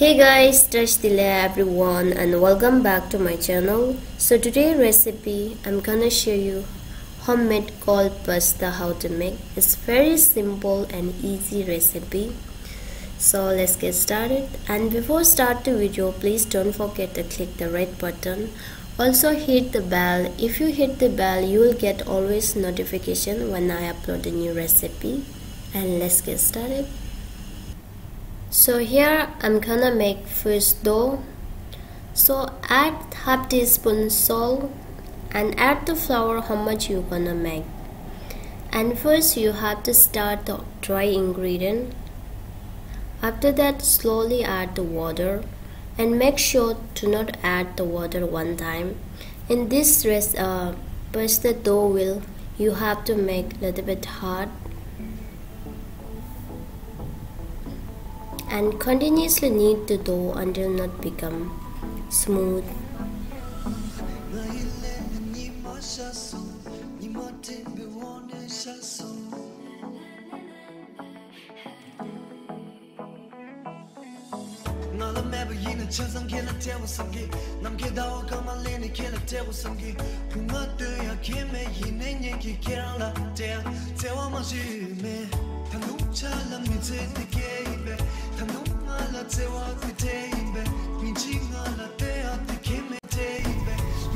Hey guys, Touch Dile everyone and welcome back to my channel. So today recipe I'm gonna show you homemade cold pasta how to make. It's very simple and easy recipe. So let's get started, and before start the video please don't forget to click the red button. Also hit the bell. If you hit the bell you will get always notification when I upload a new recipe. And let's get started. So here I'm gonna make first dough. So add half teaspoon salt and add the flour how much you gonna make. And first you have to start the dry ingredient. After that slowly add the water and make sure to not add the water one time. In this pasta dough will you have to make little bit hard and continuously knead the dough until not become smooth.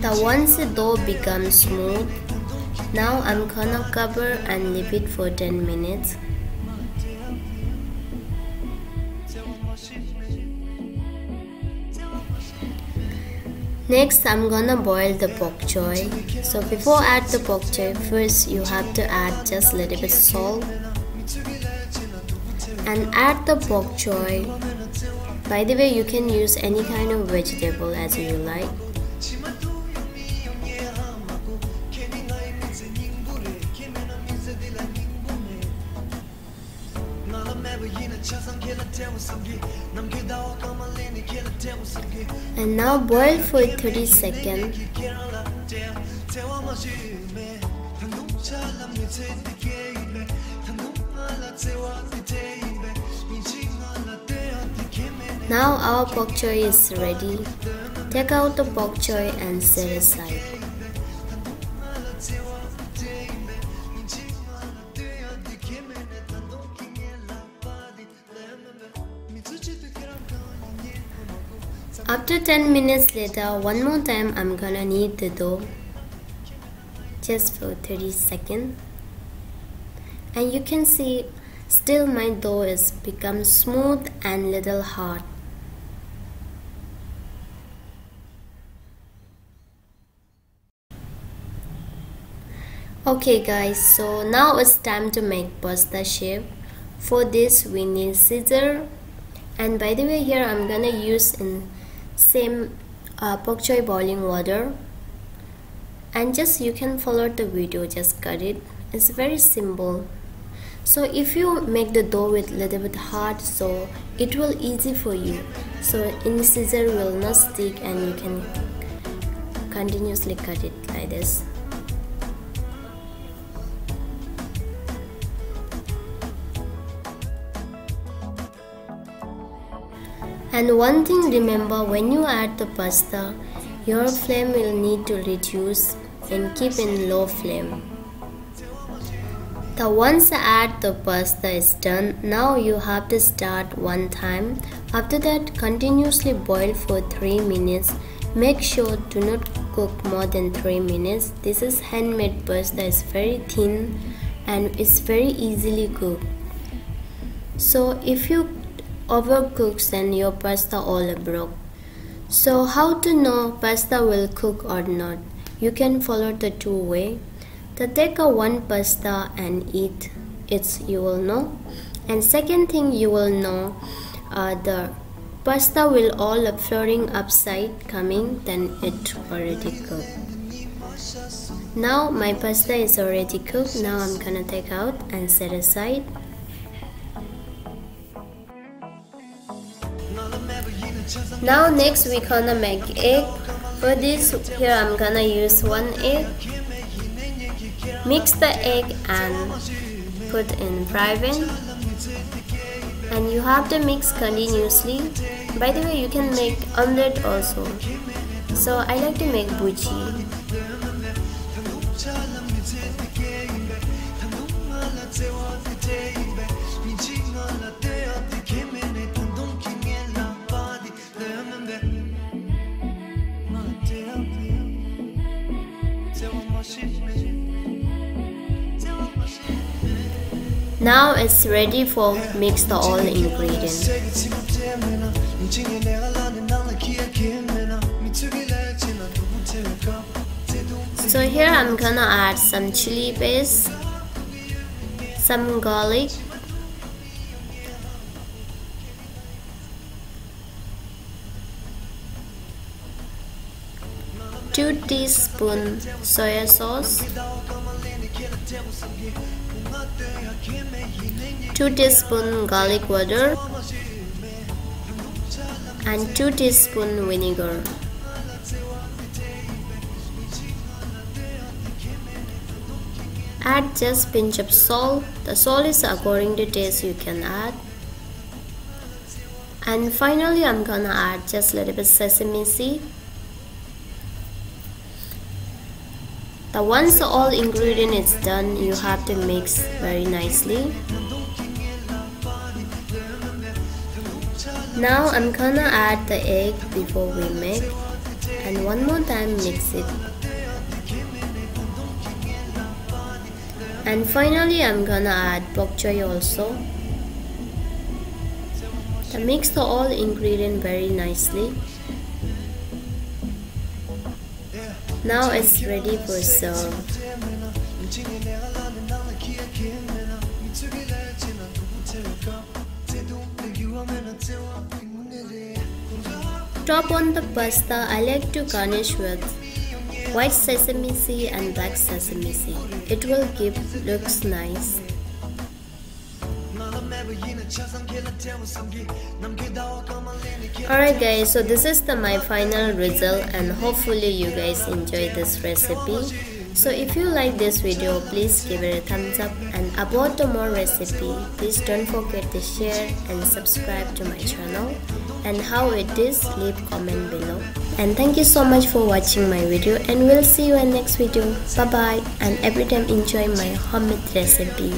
Now once the dough becomes smooth, now I'm gonna cover and leave it for 10 minutes. Next I'm gonna boil the bok choy. So before add the bok choy, first you have to add just a little bit salt and add the bok choy. By the way, you can use any kind of vegetable as you like. And now boil for 30 seconds. Now our bok choy is ready. Take out the bok choy and set aside. After 10 minutes later, one more time I'm gonna knead the dough just for 30 seconds. And you can see still my dough is become smooth and little hard. Okay guys, so now it's time to make pasta shape. For this we need scissors, and by the way here I'm gonna use in same bok choy boiling water, and just you can follow the video, just cut it. It's very simple. So if you make the dough with little bit hard, so it will easy for you. So in the scissor will not stick and you can continuously cut it like this. And one thing remember, when you add the pasta, your flame will need to reduce and keep in low flame. The once add the pasta is done, now you have to start one time. After that continuously boil for 3 minutes. Make sure do not cook more than 3 minutes. This is handmade pasta, is very thin and it's very easily cooked. So if you overcooks then your pasta all broke. So how to know pasta will cook or not? You can follow the two way. To take one pasta and eat it, you will know. And second thing you will know, the pasta will all floating upside coming, then it already cooked. Now my pasta is already cooked. Now I'm gonna take out and set aside. Now next we gonna make egg. For this here I'm gonna use 1 egg. Mix the egg and put in fry pan. and you have to mix continuously. By the way, you can make omelette also. So I like to make bhuji. Now it's ready for mix the all ingredients. So here I'm gonna add some chili paste, some garlic, two teaspoons soya sauce, 2 teaspoons garlic water, and 2 teaspoons vinegar. Add just pinch of salt. The salt is according to taste you can add. And finally I'm gonna add just a little bit sesame seed. Once all ingredient is done, you have to mix very nicely. Now I'm gonna add the egg before we make, and one more time mix it. And finally I'm gonna add bok choy also. Mix the all ingredient very nicely. Now it's ready for serve. Top on the pasta, I like to garnish with white sesame seed and black sesame seed. It will give looks nice. Alright guys, so this is my final result, and hopefully you guys enjoy this recipe. So if you like this video, please give it a thumbs up, and about the more recipe, please don't forget to share and subscribe to my channel. And how it is, leave comment below. And thank you so much for watching my video, and we'll see you in next video. Bye bye, and every time enjoy my homemade recipe.